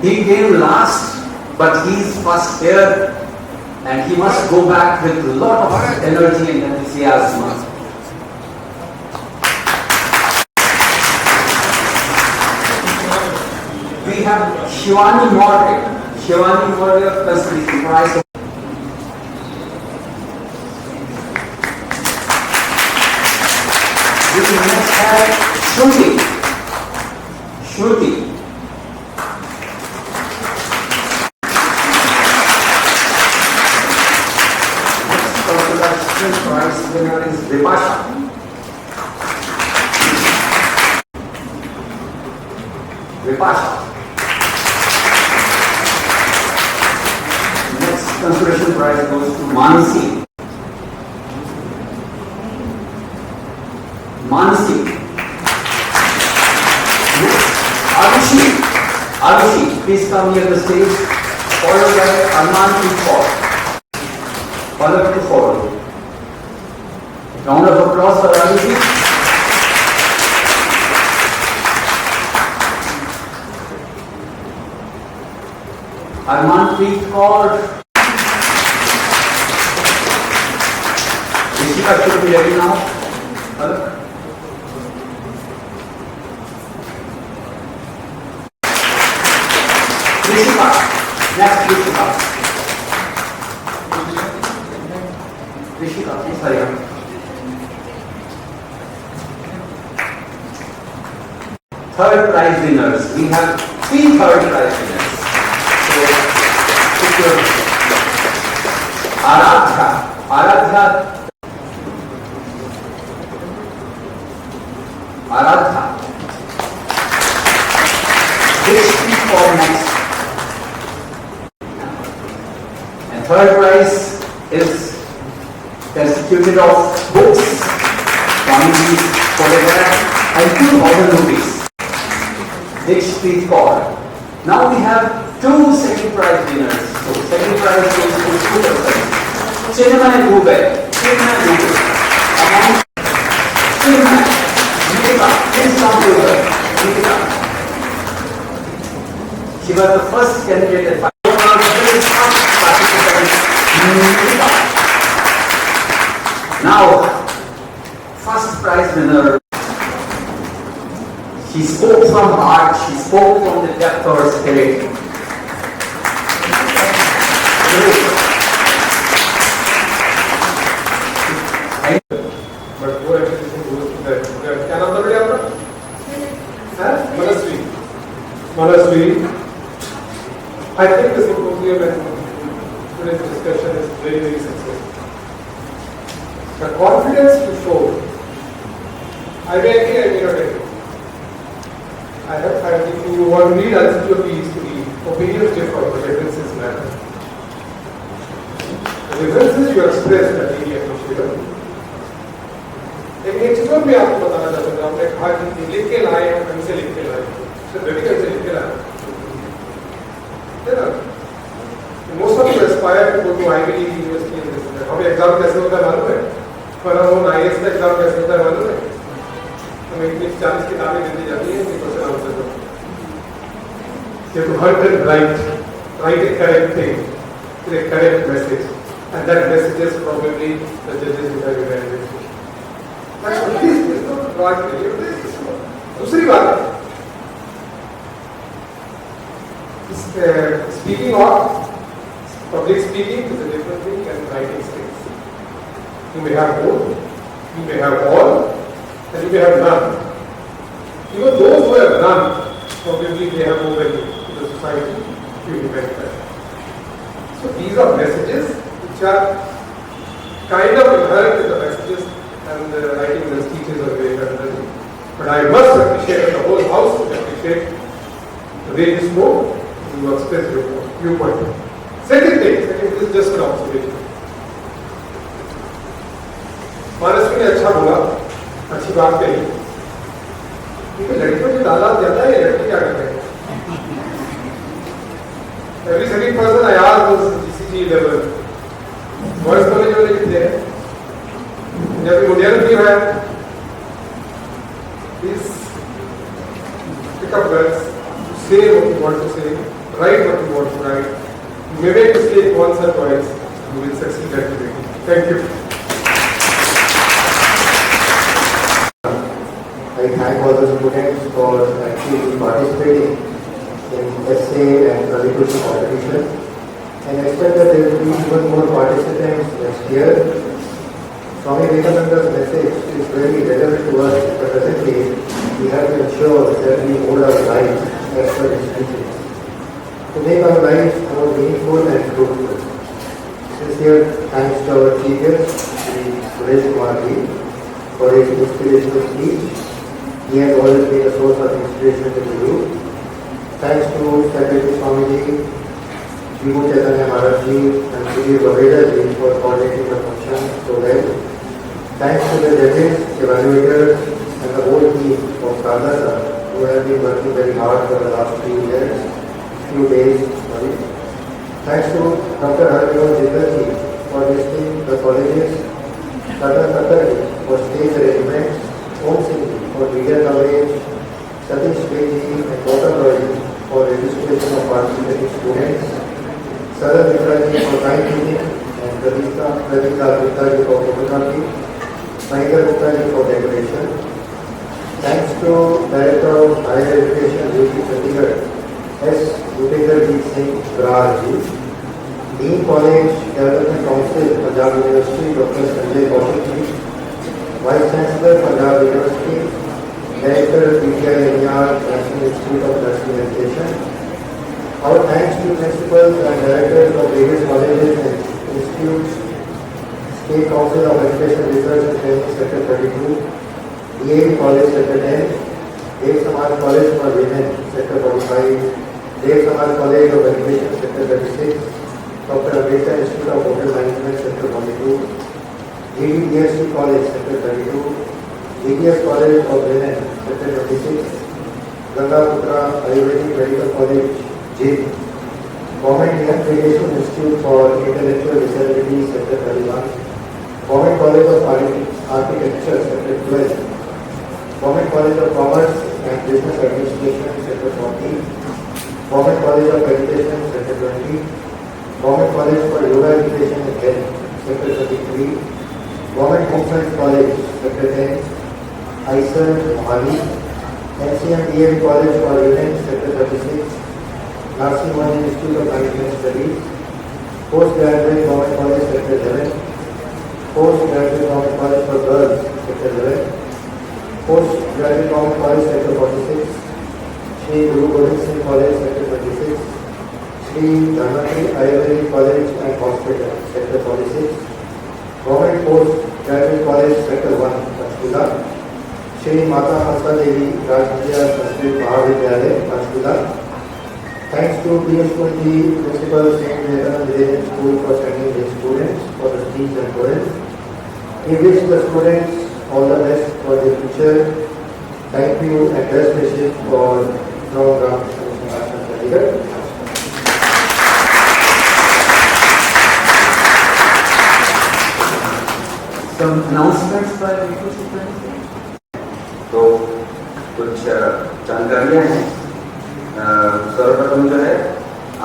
he came last, but he is first here, and he must go back with a lot of energy and enthusiasm. We have Shivani Maurya. Shivani Maurya consideration prize. We next have Shruti. Next consolation prize winner is Vipasha. Next consolation prize goes to Mansi. Next, Arushi, please come near the stage, followed by Arman to follow. Round of applause for Arushi. Armanpreet Kaur. Ishika should be ready now. Rishika. Next, Rishika. Rishika, please hurry up. Third prize winners. We have 3 third prize winners. So, Aradhya. Aradhya. Which speak for next? And third prize is constituted of books, Swamiji's photograph, and 2,000 rupees. Which speak for? Now we have 2 second prize winners. So second prize goes to 2 persons. Chinmay Dubey. Chinmay Dubey. Among Chinmay. Nikita. Please come to her. Nikita. She was the first candidate at 5. Now, first prize winner. She spoke from heart, she spoke from the depth of her spirit. But more appreciation goes to that. क्या नाम था बेटे आपका? मनस्वी. Manasvi. I think the symposium and today's discussion is very, very successful. The confidence to show, I may agree, I may not agree. I have had, if you want to read encyclopedias to read, opinions differ, but differences matter. The differences you express are really appreciable. लेकिन एक चीज़ और मैं आपको बताना चाहता हूँ, आपने कहा कि लिख के लाए हैं, कहीं से लिख के लाए हैं, सिर्फ रेडिकल से लिख के लाए हैं, है ना? Most of you aspire to go to Ivy League University in this country. हमें एग्जाम कैसे होता है मालूम है? पर हम IAS का एग्जाम कैसे होता है मालूम है? हमें इतनी 40 किताबें दे दी जाती हैं, क्वेश्चन आंसर दो. You have to hunt and write a correct thing, with a correct message, and that message is probably the judges will have evaluated. That's what it is. Not God created. दूसरी बात, speaking of public speaking is a different thing than writing skills. You may have both, you may have all, and you may have none. Even those who have none, probably they have more value to the society if you depend on. So these are messages which are kind of inherent in the messages, and the writing and speeches are very fundamental. But I must appreciate, and the whole house would appreciate the way you spoke, you express your viewpoint. Second thing, this is just an observation. मानसवी ने अच्छा बोला, अच्छी बात कही, लेकिन लड़कियों की तादाद ज्यादा है, लड़के क्या करते हैं? Every second person I asked was GCG level. Boys college वाले कितने हैं? जब मुंडियल भी है, please pick up words, say what you want to say, write what you want to write. You may make mistake once or twice, you will succeed at it. Thank you. I thank all the students for actually participating in essay and elocution competition, and expect that there will be even more participants next year. Swami Vivekananda's message is very relevant to us, but presently we have to ensure that we hold our lives as per his teachings, to make our lives more meaningful and fruitful. Sincere thanks to our chief guest, Shri Suresh Kumar Ji, for his inspirational speech. He has always been a source of inspiration to the youth. Thanks to Secretary Swamiji, Vimu Chaitanya Maharaj Ji, and Shri Babeda Ji for coordinating the function so well. Thanks to the judges, evaluators, and the whole team of Karnataka who have been working very hard for the last few days. Thanks to Dr. Harvinder Jindal for visiting the colleges, Tata Katar for stage arrangements, Om Singh for media coverage, Satish Beji and Gautam Roy for registration of participating students, Sarat Mitraji for timekeeping, and Pradipta Gupta for photography, Mahendra Gupta for decoration. Thanks to Director of Higher Education, UP Chandigarh, S. Bhupendrajit Singh Brar ji, Dean College Development Council, Punjab University, Dr. Sanjay Kaushik ji, Vice Chancellor, Punjab University, Director, PTI National Institute of Nursing Education. Our thanks to principals and directors of various colleges and institutes, State Council of Education Research and Training Sector 32, DAV College Sector 10, Dev Samaj College for Women Sector 45, Dev Samaj College of Education Sector 36, Dr. Ambedkar Institute of Hotel Management Sector 42, GDDSC College Sector 32, GDS College of Women Sector 26, Gangaputra Ayurvedic Medical College, GIM, Government Young Education Institute for Intellectual Disabilities Sector 31, Government College of Architecture Sector 12, Government College of Commerce and Business Administration Sector 40, Government College of Education Sector 20, Government College for Yoga Education and Health Sector 33, Government Home Science College Sector 10, ISER Mohali, NCMDA College for Women Sector 36, Narsee Money Institute of Management Studies, Postgraduate Government College Sector 11, Postgraduate Government College for Girls Sector 11, Postgraduate Government College Sector 46, Shri Guru Gobind Singh College Sector 26, Shri Dhanvantri Ayurvedic College and Hospital Sector 46, Government Postgraduate College Sector 1 Panchkula, Shri Mata Hamsa Devi Rajvidyā Sanskrit Mahavidyalaya Panchkula. Thanks to DS Kunji Principal St. Vivekananda School for sending the students for the speech and poems. We wish the students all the best for their future. Thank you and best wishes for Ramakrishna Mission Ashram Chandigarh. Some announcements by Elocution. तो कुछ जानकारियाँ हैं। सर्वप्रथम जो है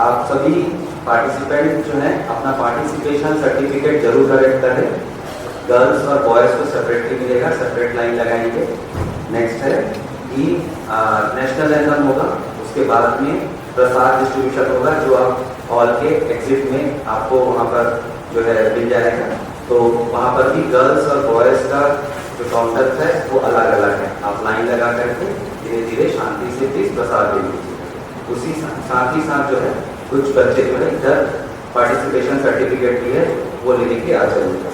आप सभी participant जो हैं अपना पार्टिसिपेशन सर्टिफिकेट जरूर करेक्ट करें। गर्ल्स और बॉयज़ को सेपरेटली मिलेगा, सेपरेट लाइन लगाएंगे। नेक्स्ट है कि नेशनल एंथम होगा, उसके बाद में प्रसाद डिस्ट्रीब्यूशन होगा जो आप हॉल के एग्जिट में आपको वहाँ पर जो है मिल जाएगा। तो वहाँ पर भी गर्ल्स और बॉयज़ का जो काउंटर है वो अलग अलग है। आप लाइन लगा करके धीरे धीरे शांति से प्लीज प्रसाद दे दीजिए। उसी साथ ही साथ जो है कुछ बच्चे जो है इधर पार्टिसिपेशन सर्टिफिकेट भी है वो लेने के आ जाइएगा।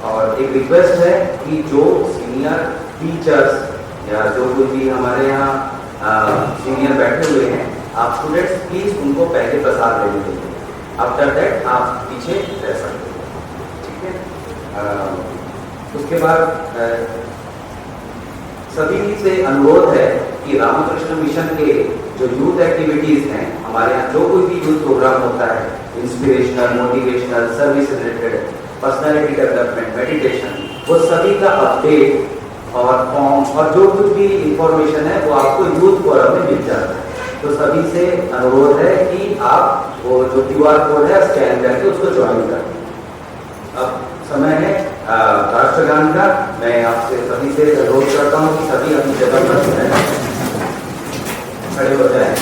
और एक रिक्वेस्ट है कि जो सीनियर टीचर्स या जो कोई भी हमारे यहाँ सीनियर बैठे हुए हैं, आप स्टूडेंट्स प्लीज उनको पहले प्रसाद देने दीजिए। आफ्टर दैट आप पीछे रह सकते हैं, ठीक है। उसके बाद सभी से अनुरोध है कि रामकृष्ण मिशन के जो यूथ एक्टिविटीज हैं हमारे यहाँ, जो कोई भी यूथ प्रोग्राम होता है, inspirational, motivational, service related, personality development, meditation, वो सभी का अपडेट और फॉर्म और जो कुछ भी इंफॉर्मेशन है वो आपको यूथ फोरम में मिल जाता है। तो सभी से अनुरोध है कि आप वो जो QR कोड है स्कैन करके उसको ज्वाइन करें। अब समय है राष्ट्रगान का। मैं आपसे सभी से अनुरोध करता हूँ कि सभी अपनी जगह पर खड़े हो जाएं।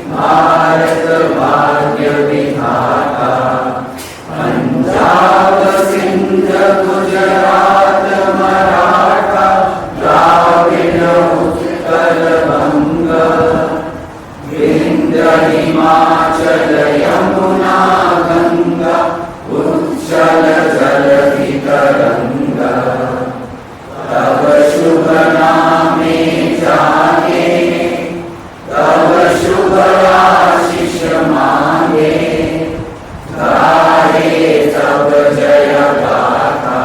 भारत भाग्य विधाता, पंजाब सिंध गुजरात मराठा द्राविड़ उत्कल बंग, विंध्य हिमाचल यमुना गंगा उच्चल जलधि तरंगा, तब शुभ नामे जागे, तब शुभ आशीष मांगे, गाए तब जय गाथा,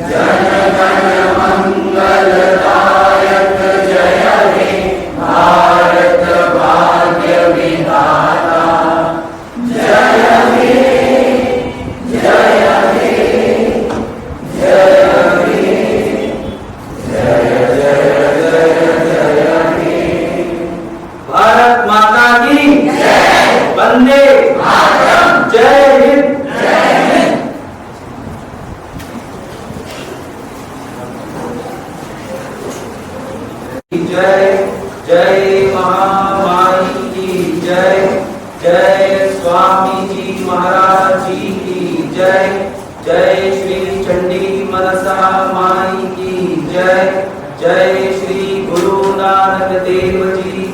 जन गण मंगल दायक जय हे भारत भाग्य विधाता, जय हे जय हे जय हे जय जय जय जय हे। भारत माता की जय, वंदे मातरम, जय हिंद, जय हिंद। जय जय जी महाराज जी की जय। जय श्री चंडी मनसा माई की जय। जय श्री गुरु नानक देव जी